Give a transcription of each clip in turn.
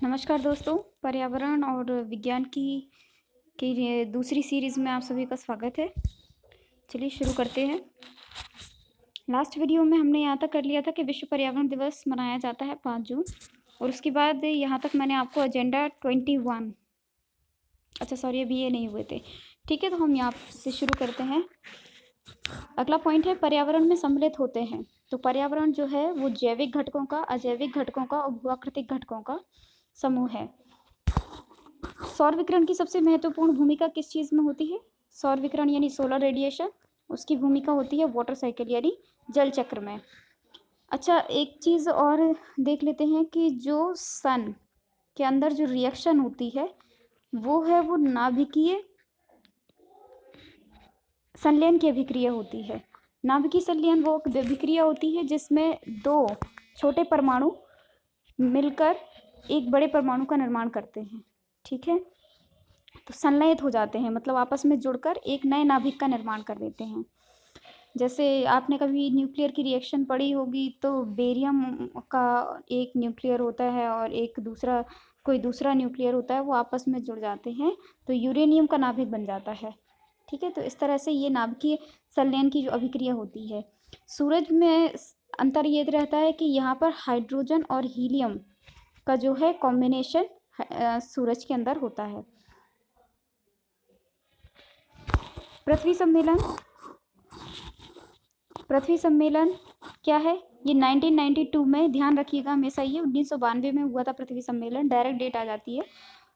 नमस्कार दोस्तों, पर्यावरण और विज्ञान की दूसरी सीरीज़ में आप सभी का स्वागत है। चलिए शुरू करते हैं। लास्ट वीडियो में हमने यहाँ तक कर लिया था कि विश्व पर्यावरण दिवस मनाया जाता है 5 जून और उसके बाद यहाँ तक मैंने आपको एजेंडा 21 अच्छा सॉरी अभी ये नहीं हुए थे। ठीक है, तो हम यहाँ से शुरू करते हैं। अगला पॉइंट है पर्यावरण में सम्मिलित होते हैं। तो पर्यावरण जो है वो जैविक घटकों का, अजैविक घटकों का और भूआकृतिक घटकों का समूह है। सौर विकिरण की सबसे महत्वपूर्ण भूमिका किस चीज़ में होती है? सौर विकिरण यानी सोलर रेडिएशन, उसकी भूमिका होती है वाटर साइकिल यानी जल चक्र में। अच्छा, एक चीज़ और देख लेते हैं कि जो सन के अंदर जो रिएक्शन होती है वो नाभिकीय संलयन की अभिक्रिया होती है। नाभिकीय संलयन वो अभिक्रिया होती है जिसमें दो छोटे परमाणु मिलकर एक बड़े परमाणु का निर्माण करते हैं। ठीक है, तो संलयित हो जाते हैं, मतलब आपस में जुड़कर एक नए नाभिक का निर्माण कर देते हैं। जैसे आपने कभी न्यूक्लियर की रिएक्शन पढ़ी होगी, तो बेरियम का एक न्यूक्लियर होता है और एक दूसरा कोई दूसरा न्यूक्लियर होता है, वो आपस में जुड़ जाते हैं तो यूरेनियम का नाभिक बन जाता है। ठीक है, तो इस तरह से ये नाभिकीय संलयन की जो अभिक्रिया होती है। सूरज में अंतर ये रहता है कि यहाँ पर हाइड्रोजन और हीलियम का जो है कॉम्बिनेशन सूरज के अंदर होता है। पृथ्वी सम्मेलन क्या है? ये 1992 में, ध्यान रखिएगा हमेशा, ये 1992 में हुआ था पृथ्वी सम्मेलन। डायरेक्ट डेट आ जाती है।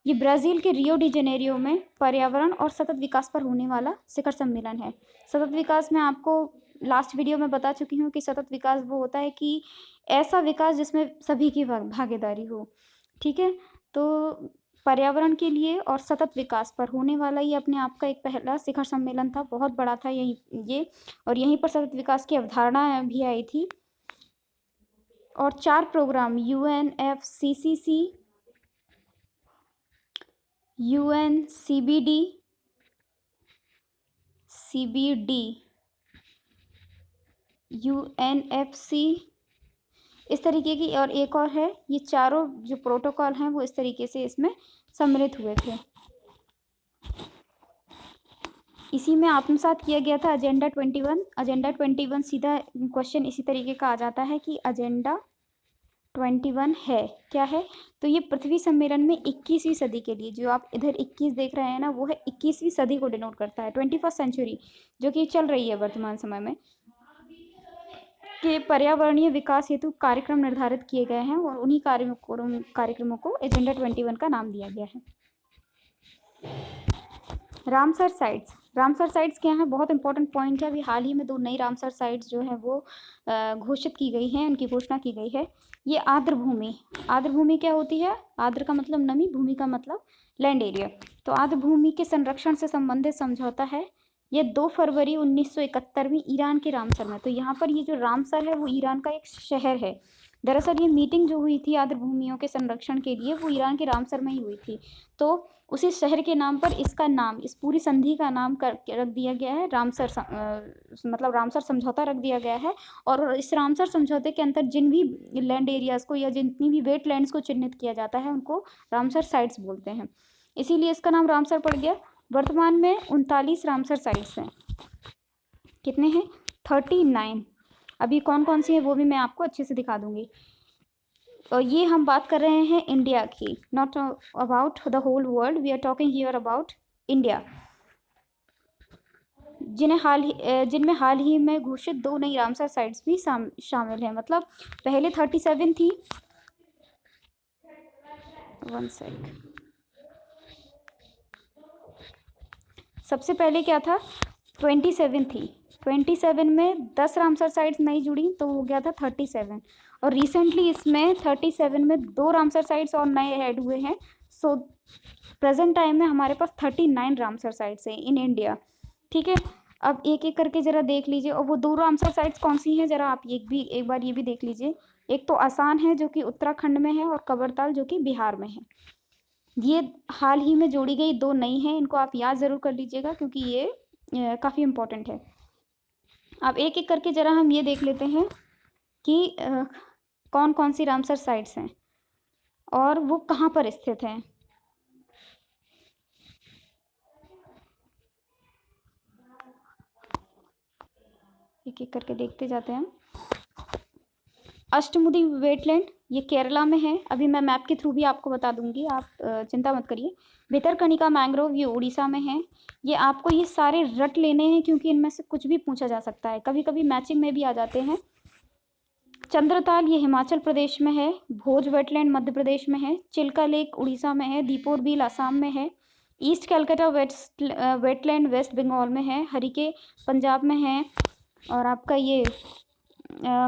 ये ब्राज़ील के रियो डी जेनेरियो में पर्यावरण और सतत विकास पर होने वाला शिखर सम्मेलन है। सतत विकास में आपको लास्ट वीडियो में बता चुकी हूँ कि सतत विकास वो होता है कि ऐसा विकास जिसमें सभी की भागीदारी हो। ठीक है, तो पर्यावरण के लिए और सतत विकास पर होने वाला ये अपने आप का एक पहला शिखर सम्मेलन था, बहुत बड़ा था ये और यहीं पर सतत विकास की अवधारणा भी आई थी। और 4 प्रोग्राम UNFCCC, UNCBD, UNFC, इस तरीके की और एक और है, ये चारों जो प्रोटोकॉल हैं वो इस तरीके से इसमें सम्मिलित हुए थे। इसी में आत्मसात किया गया था एजेंडा 21। एजेंडा 21 सीधा क्वेश्चन इसी तरीके का आ जाता है कि एजेंडा 21 है क्या है? तो ये पृथ्वी सम्मेलन में 21वीं सदी के लिए, जो आप इधर 21 देख रहे हैं ना, वो है 21वीं सदी को डिनोट करता है। 21st सेंचुरी जो कि चल रही है वर्तमान समय में, के पर्यावरणीय विकास हेतु कार्यक्रम निर्धारित किए गए हैं और उन्हीं कार्यक्रमों को एजेंडा 21 का नाम दिया गया है। रामसर साइट्स क्या है? बहुत इंपॉर्टेंट पॉइंट है। अभी हाल ही में 2 नई रामसर साइट्स जो है वो घोषित की गई हैं, उनकी घोषणा की गई है। ये आर्द्र भूमि क्या होती है? आर्द्र का मतलब नमी, भूमि का मतलब लैंड एरिया। तो आर्द्र भूमि के संरक्षण से संबंधित समझौता है। ये 2 फरवरी 1971 में ईरान के रामसर में। तो यहाँ पर ये जो रामसर है वो ईरान का एक शहर है। दरअसल ये मीटिंग जो हुई थी आर्द्र भूमियों के संरक्षण के लिए, वो ईरान के रामसर में ही हुई थी। तो उसी शहर के नाम पर इसका नाम, इस पूरी संधि का नाम रख दिया गया है रामसर, मतलब रामसर समझौता रख दिया गया है। और इस रामसर समझौते के अंतर जिन भी लैंड एरियाज़ को या जितनी भी वेटलैंड्स को चिन्हित किया जाता है उनको रामसर साइट्स बोलते हैं, इसीलिए इसका नाम रामसर पड़ गया। वर्तमान में 39 रामसर साइट्स हैं। कितने हैं? 39। अभी कौन कौन सी है वो भी मैं आपको अच्छे से दिखा दूंगी। और ये हम बात कर रहे हैं इंडिया की, not about the whole world, we are talking here about India, जिनमें हाल ही में घोषित 2 नई रामसर साइट्स भी शामिल हैं। मतलब पहले 37 थी, 1 सेक, सबसे पहले क्या था? 27 थी। 27 में 10 रामसर साइट्स नई जुड़ी तो हो गया था 37। और रिसेंटली इसमें 37 में 2 रामसर साइट्स और नए ऐड हुए हैं। सो प्रेजेंट टाइम में हमारे पास 39 रामसर साइट्स हैं इन इंडिया। ठीक है, अब एक एक करके जरा देख लीजिए। और वो 2 रामसर साइट्स कौन सी हैं, जरा आप एक बार ये भी देख लीजिए। एक तो आसान है जो कि उत्तराखंड में है, और कबरताल जो कि बिहार में है। ये हाल ही में जोड़ी गई 2 नई हैं, इनको आप याद ज़रूर कर लीजिएगा क्योंकि ये काफ़ी इम्पोर्टेंट है। अब एक एक करके ज़रा हम ये देख लेते हैं कि कौन कौन सी रामसर साइट्स हैं और वो कहाँ पर स्थित है? एक एक करके देखते जाते हैं। अष्टमुडी वेटलैंड ये केरला में है। अभी मैं मैप के थ्रू भी आपको बता दूंगी, आप चिंता मत करिए। भितरकनिका मैंग्रोव ये उड़ीसा में है। ये आपको ये सारे रट लेने हैं क्योंकि इनमें से कुछ भी पूछा जा सकता है, कभी कभी मैचिंग में भी आ जाते हैं। चंद्रताल ये हिमाचल प्रदेश में है। भोज वेटलैंड मध्य प्रदेश में है। चिल्का लेक उड़ीसा में है। दीपोर बील असम में है। East Calcutta wetland west Bengal में है। हरिके पंजाब में है। और आपका ये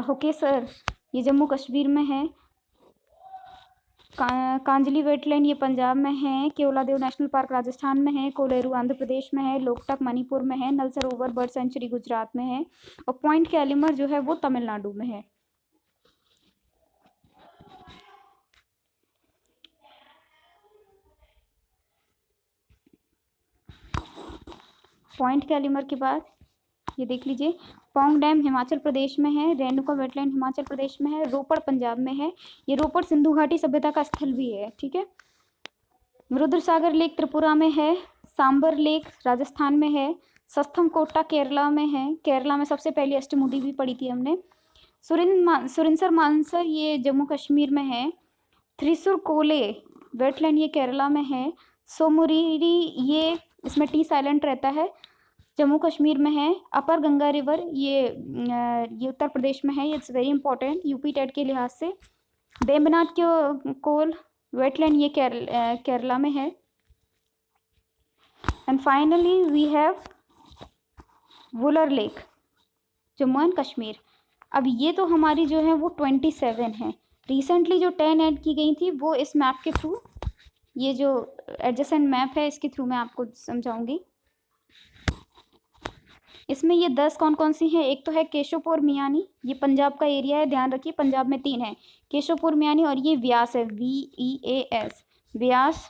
होकेसर ये जम्मू कश्मीर में है। कांजली वेटलैंड ये पंजाब में है। केवलादेव नेशनल पार्क राजस्थान में है। कोलेरू आंध्र प्रदेश में है। लोकटक मणिपुर में है। नल सरोवर बर्ड सेंचुरी गुजरात में है। और पॉइंट कैलिमर जो है वो तमिलनाडु में है। पॉइंट कैलिमर के बाद ये देख लीजिए, पौंग डैम हिमाचल प्रदेश में है। रेणुका वेटलैंड हिमाचल प्रदेश में है। रोपड़ पंजाब में है। ये रोपड़ सिंधु घाटी सभ्यता का स्थल भी है, ठीक है। रुद्रसागर लेक त्रिपुरा में है। सांबर लेक राजस्थान में है। सस्थम कोट्टा केरला में है। केरला में सबसे पहली अष्टमुडी भी पढ़ी थी हमने। सुरिनसर मानसर ये जम्मू कश्मीर में है। थ्रिसुर कोले वेटलैंड ये केरला में है। सोमुरीरी ये इसमें टी साइलेंट रहता है, जम्मू कश्मीर में है। अपर गंगा रिवर ये उत्तर प्रदेश में है। It's very important UP TET के लिहाज से। बेम्बनाथ के कोल वेटलैंड ये केरला में है। And finally we have Wular lake Jammu and Kashmir. अब ये तो हमारी जो है वो 27 है। रिसेंटली जो 10 ऐड की गई थी वो इस मैप के थ्रू, ये जो एडजेसेंट मैप है इसके थ्रू मैं आपको समझाऊंगी। इसमें ये 10 कौन कौन सी हैं? एक तो है केशवपुर मियानी, ये पंजाब का एरिया है, ध्यान रखिए पंजाब में 3 है, केशवपुर मियानी। और ये व्यास है, VEAS, व्यास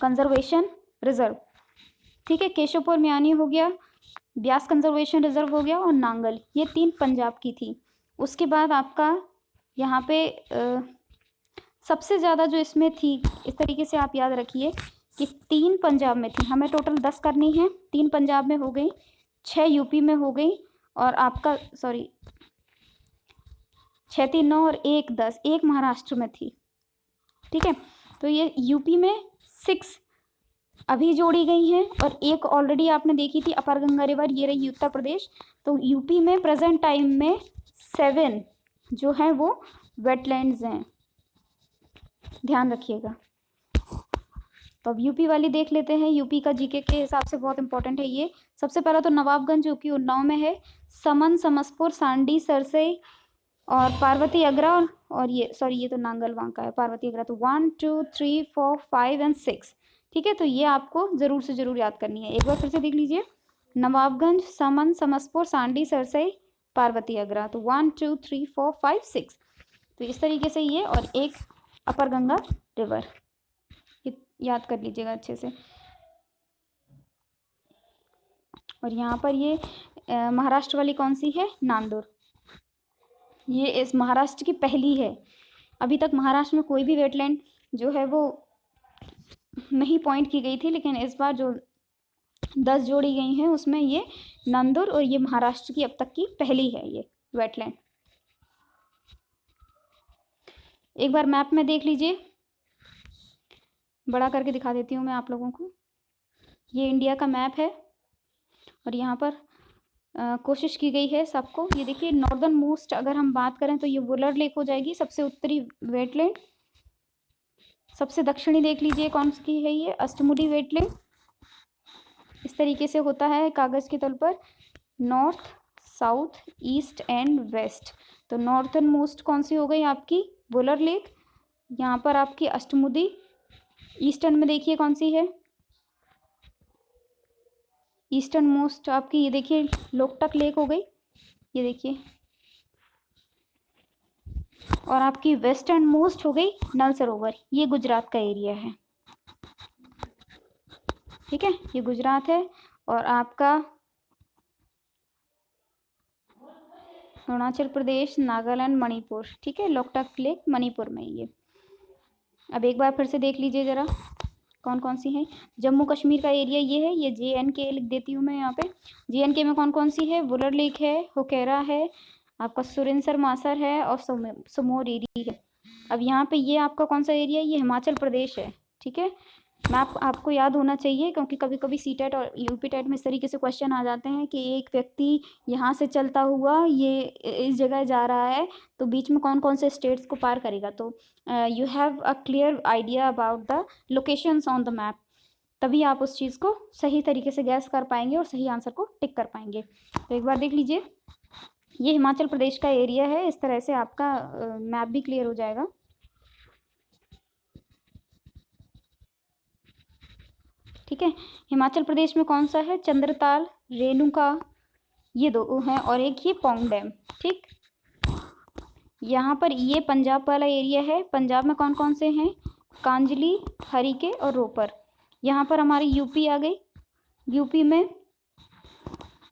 कंजर्वेशन रिजर्व, ठीक है। केशवपुर मियानी हो गया, व्यास कंजर्वेशन रिजर्व हो गया, और नांगल, ये 3 पंजाब की थी। उसके बाद आपका यहाँ पे सबसे ज़्यादा जो इसमें थी, इस तरीके से आप याद रखिए कि 3 पंजाब में थी। हमें टोटल 10 करनी है। 3 पंजाब में हो गई, 6 यूपी में हो गई, और आपका 6 3 9 और 1 10, एक महाराष्ट्र में थी, ठीक है। तो ये यूपी में 6 अभी जोड़ी गई हैं, और एक ऑलरेडी आपने देखी थी अपर गंगा रिवर, ये रही उत्तर प्रदेश। तो यूपी में प्रेजेंट टाइम में 7 जो है वो वेटलैंड्स हैं, ध्यान रखिएगा। तो अब यूपी वाली देख लेते हैं। यूपी का जीके के हिसाब से बहुत इंपॉर्टेंट है ये। सबसे पहला तो नवाबगंज जो कि उन्नाव में है। समन, समसपुर, सांडी, सरसई और पार्वती अग्रा, और ये तो नांगल वहाँ का है, पार्वती अग्रा। तो 1 2 3 4 5 एंड 6, ठीक है। तो ये आपको ज़रूर से ज़रूर याद करनी है। एक बार फिर से देख लीजिए, नवाबगंज, समन, समसपुर, सांडी, सरसई, पार्वती अग्रा। तो 1 2 3 4 5 6, तो इस तरीके से ये, और एक अपर गंगा रिवर, याद कर लीजिएगा अच्छे से। और यहाँ पर ये महाराष्ट्र वाली कौन सी है? नांदूर, ये इस महाराष्ट्र की पहली है। अभी तक महाराष्ट्र में कोई भी वेटलैंड जो है वो नहीं पॉइंट की गई थी, लेकिन इस बार जो 10 जोड़ी गई हैं उसमें ये नांदूर, और ये महाराष्ट्र की अब तक की पहली है ये वेटलैंड। एक बार मैप में देख लीजिए, बड़ा करके दिखा देती हूँ मैं आप लोगों को। ये इंडिया का मैप है, और यहाँ पर कोशिश की गई है सबको। ये देखिए, नॉर्दर्न मोस्ट अगर हम बात करें तो ये वुलर लेक हो जाएगी, सबसे उत्तरी वेटलैंड। सबसे दक्षिणी देख लीजिए कौन सी है, ये अष्टमुडी वेटलैंड। इस तरीके से होता है कागज़ के तल पर, north, south, east and west. तो नॉर्थर्न मोस्ट कौन सी हो गई आपकी? वुलर लेक। यहाँ पर आपकी अष्टमुडी। ईस्टर्न में देखिए कौन सी है? ईस्टर्न मोस्ट आपकी ये देखिए लोकटक लेक हो गई, ये देखिए। और आपकी वेस्टर्न मोस्ट हो गई नल सरोवर, ये गुजरात का एरिया है, ठीक है, ये गुजरात है। और आपका अरुणाचल प्रदेश, नागालैंड, मणिपुर, ठीक है। लोकटक लेक मणिपुर में ये। अब एक बार फिर से देख लीजिए ज़रा कौन कौन सी हैं। जम्मू कश्मीर का एरिया ये है, ये JNK लिख देती हूँ मैं यहाँ पे। JNK में कौन कौन सी है, वुलर लेक है, होकेरा है, आपका सुरिनसर मासर है और समोर एरी है। अब यहाँ पे ये आपका कौन सा एरिया है, ये हिमाचल प्रदेश है। ठीक है, मैप आपको याद होना चाहिए क्योंकि कभी कभी CTET और UP टेट में इस तरीके से क्वेश्चन आ जाते हैं कि एक व्यक्ति यहाँ से चलता हुआ ये इस जगह जा रहा है तो बीच में कौन कौन से स्टेट्स को पार करेगा। तो you have a clear idea about the locations on the map, तभी आप उस चीज़ को सही तरीके से गैस कर पाएंगे और सही आंसर को टिक कर पाएंगे। तो एक बार देख लीजिए, ये हिमाचल प्रदेश का एरिया है। इस तरह से आपका मैप भी क्लियर हो जाएगा। ठीक है, हिमाचल प्रदेश में कौन सा है, चंद्रताल, रेणुका, ये दो हैं और एक ये पौंग डैम। ठीक, यहाँ पर ये पंजाब वाला एरिया है। पंजाब में कौन कौन से हैं, कांजली, हरीके और रोपर। यहाँ पर हमारी यूपी आ गई। यूपी में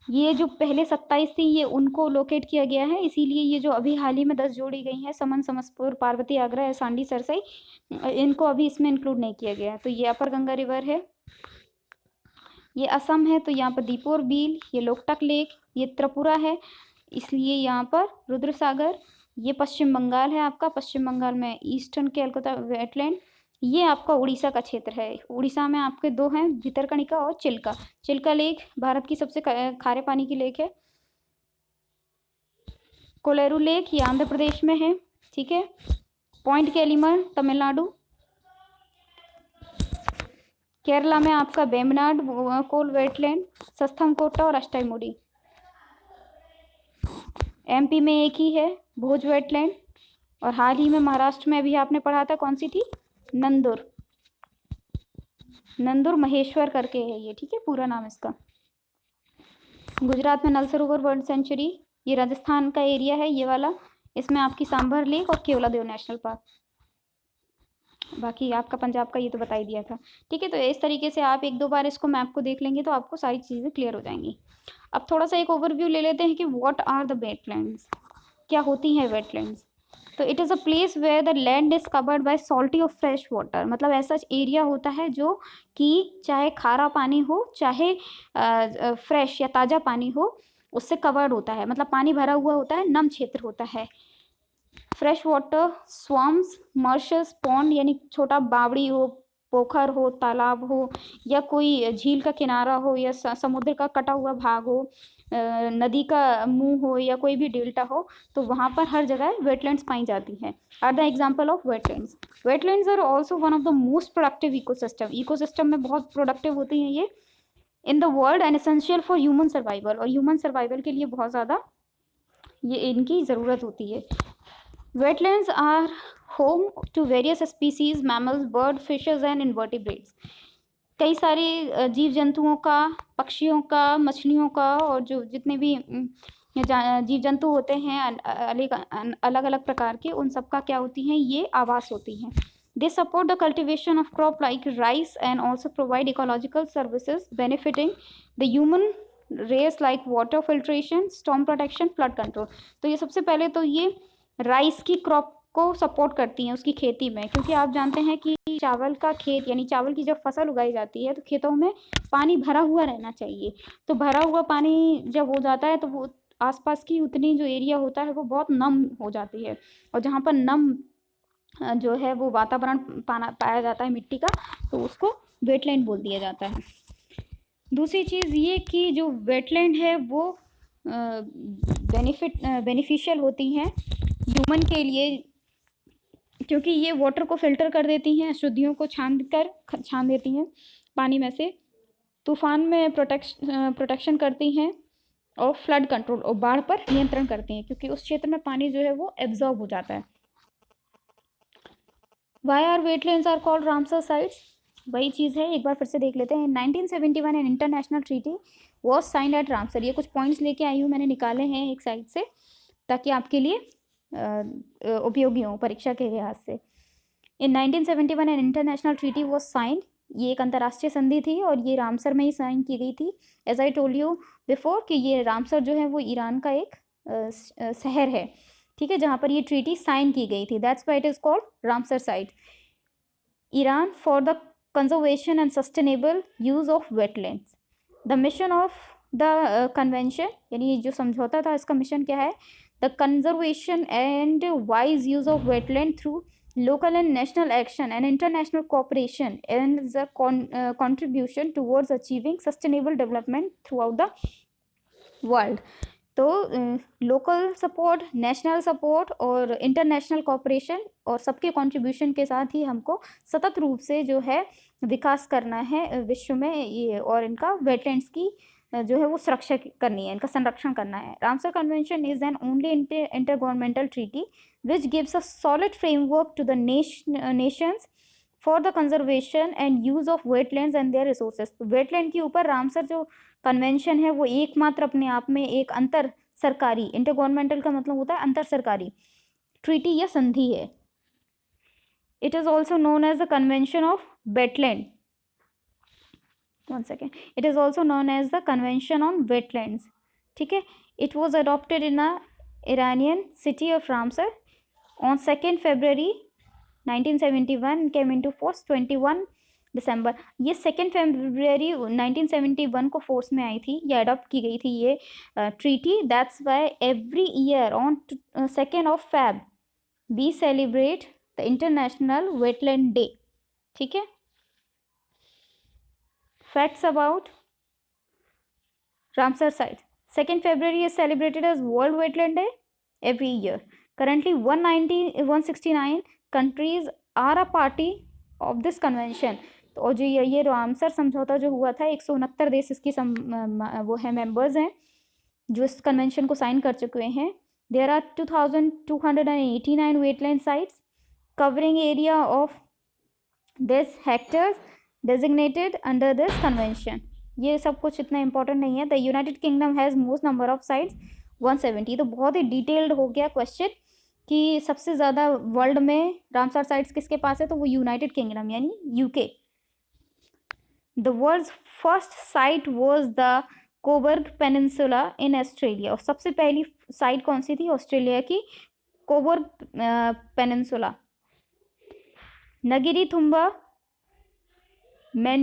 ये जो पहले 27 थी ये उनको लोकेट किया गया है, इसीलिए ये जो अभी हाल ही में 10 जोड़ी गई हैं, समन, समसपुर, पार्वती, आगरा, सांडी, सरसई, इनको अभी इसमें इंक्लूड नहीं किया गया। तो ये अपर गंगा रिवर है, ये असम है, तो यहाँ पर दीपोर बील, ये लोकटक लेक, ये त्रिपुरा है, इसलिए यहाँ पर रुद्र सागर। ये पश्चिम बंगाल है आपका, पश्चिम बंगाल में ईस्टर्न कैलकाटा वेटलैंड। ये आपका उड़ीसा का क्षेत्र है। उड़ीसा में आपके दो हैं, भितरकनिका और चिल्का। चिल्का लेक भारत की सबसे खारे पानी की लेक है। कोलेरू लेक ये आंध्र प्रदेश में है। ठीक है, पॉइंट कैलिमर तमिलनाडु। केरला में आपका बेमनाड, कोल वेटलैंड, सस्थमकोटा और अष्टाईमुडी। MP में एक ही है, भोज वेटलैंड। और हाल ही में महाराष्ट्र में अभी आपने पढ़ा था, कौन सी थी, नंदुर, नंदुर महेश्वर करके है ये। ठीक है, पूरा नाम इसका। गुजरात में नल सरोवर बर्ड सेंचुरी, ये राजस्थान का एरिया है ये वाला, इसमें आपकी सांभर लेक और केवलादेव नेशनल पार्क। बाकी आपका पंजाब का ये तो बता ही दिया था। ठीक है, तो इस तरीके से आप एक दो बार इसको मैप को देख लेंगे तो आपको सारी चीज़ें क्लियर हो जाएंगी। अब थोड़ा सा एक ओवरव्यू ले लेते हैं कि व्हाट आर द वेटलैंड्स, क्या होती हैं वेटलैंड्स। तो it is a place where the land is covered by salty और फ्रेश वाटर, मतलब ऐसा एरिया होता है जो कि चाहे खारा पानी हो चाहे फ्रेश या ताज़ा पानी हो, उससे कवर्ड होता है, मतलब पानी भरा हुआ होता है, नम क्षेत्र होता है। फ्रेश वाटर, स्वाम्स, मर्शेस, पॉन्ड यानी छोटा बावड़ी हो, पोखर हो, तालाब हो, या कोई झील का किनारा हो, या समुद्र का कटा हुआ भाग हो, नदी का मुंह हो, या कोई भी डेल्टा हो, तो वहाँ पर हर जगह वेटलैंड्स पाई जाती हैं। Are the example of wetlands. Wetlands are also one of the most productive ecosystem, ecosystem में बहुत प्रोडक्टिव होती हैं ये in the world and essential for human survival, और ह्यूमन सर्वाइवल के लिए बहुत ज़्यादा ये इनकी ज़रूरत होती है। Wetlands are home to various species, mammals, bird, fishes and invertebrates. कई सारे जीव जंतुओं का, पक्षियों का, मछलियों का, और जो जितने भी जीव जंतु होते हैं अलग अलग प्रकार के, उन सब का क्या होती हैं, ये आवास होती हैं। They support the cultivation of crop like rice and also provide ecological services benefiting the human race like water filtration, storm protection, flood control. तो ये सबसे पहले तो ये राइस की क्रॉप को सपोर्ट करती हैं उसकी खेती में, क्योंकि आप जानते हैं कि चावल का खेत यानी चावल की जब फसल उगाई जाती है तो खेतों में पानी भरा हुआ रहना चाहिए। तो भरा हुआ पानी जब हो जाता है तो वो आसपास की उतनी जो एरिया होता है वो बहुत नम हो जाती है, और जहाँ पर नम जो है वो वातावरण पाया जाता है मिट्टी का, तो उसको वेटलैंड बोल दिया जाता है। दूसरी चीज़ ये कि जो वेटलैंड है वो बेनिफिशियल होती हैं ह्यूमन के लिए, क्योंकि ये वाटर को फिल्टर कर देती हैं, अशुद्धियों को छान देती हैं पानी में से, तूफान में प्रोटेक्शन करती हैं, और फ्लड कंट्रोल और बाढ़ पर नियंत्रण करती हैं, क्योंकि उस क्षेत्र में पानी जो है वो एब्जॉर्ब हो जाता है। Why are wetlands are called Ramsar sites, वही चीज़ है, एक बार फिर से देख लेते हैं। 1971 an international treaty was signed at Ramsar. ये कुछ पॉइंट्स लेके आई हूँ मैंने, निकाले हैं एक साइड से ताकि आपके लिए उपयोगी हो परीक्षा के लिहाज से। इन 1971 an international treaty was signed, ये एक अंतर्राष्ट्रीय संधि थी और ये रामसर में ही साइन की गई थी। As I told you before कि ये रामसर जो है वो ईरान का एक शहर है, ठीक है, जहाँ पर ये ट्रीटी साइन की गई थी। That's why it is called Ramsar site. Iran for the conservation and sustainable use of wetlands. The mission of the convention, यानी जो समझौता था इसका मिशन क्या है? The conservation and wise use of wetland through local and national action and international cooperation and the contribution towards achieving sustainable development throughout the world. तो local support, national support और international cooperation और सबके contribution के साथ ही हमको सतत रूप से जो है विकास करना है विश्व में ये, और इनका वेटलैंड्स की जो है वो सुरक्षा करनी है, इनका संरक्षण करना है. Ramsar convention is an only intergovernmental treaty which gives a solid framework to the nations for the conservation and use of wetlands and their resources. Wetland के ऊपर रामसर जो कन्वेंशन है वो एकमात्र अपने आप में एक अंतर सरकारी, इंटर गवर्नमेंटल का मतलब होता है अंतर सरकारी ट्रीटी या संधि है. It is also known as the convention of wetland. One second. It is also known as the convention on wetlands. ठीक है. It was adopted in a Iranian city of Ramsar on 2 February 1971 came into force 21 December. ये 2 February 1971 को force में आई थी, ये adopt की गई थी ये treaty. That's why every year on 2 Feb we celebrate the international wetland day. ठीक है. Facts about Ramsar site. 2 February is celebrated as World Wetland Day every year. Currently 169 countries are a party of this convention. तो और जो ये Ramsar समझौता जो हुआ था 169 देश इसकी वो है मेंबर्स हैं जो इस कन्वेंशन को साइन कर चुके हैं. There are 2289 wetland sites covering area of this hectares designated under this convention. ये सब कुछ इतना इंपॉर्टेंट नहीं है. The United Kingdom has most number of sites 170. तो बहुत ही डिटेल्ड हो गया क्वेश्चन कि सबसे ज़्यादा वर्ल्ड में रामसर साइट्स किसके पास है, तो वो यूनाइटेड किंगडम यानी UK. The world's first site was the Cobourg peninsula in Australia. और सबसे पहली साइट कौन सी थी? ऑस्ट्रेलिया की कोबर्ग पेनिनसुला. नगिरी थुम्बा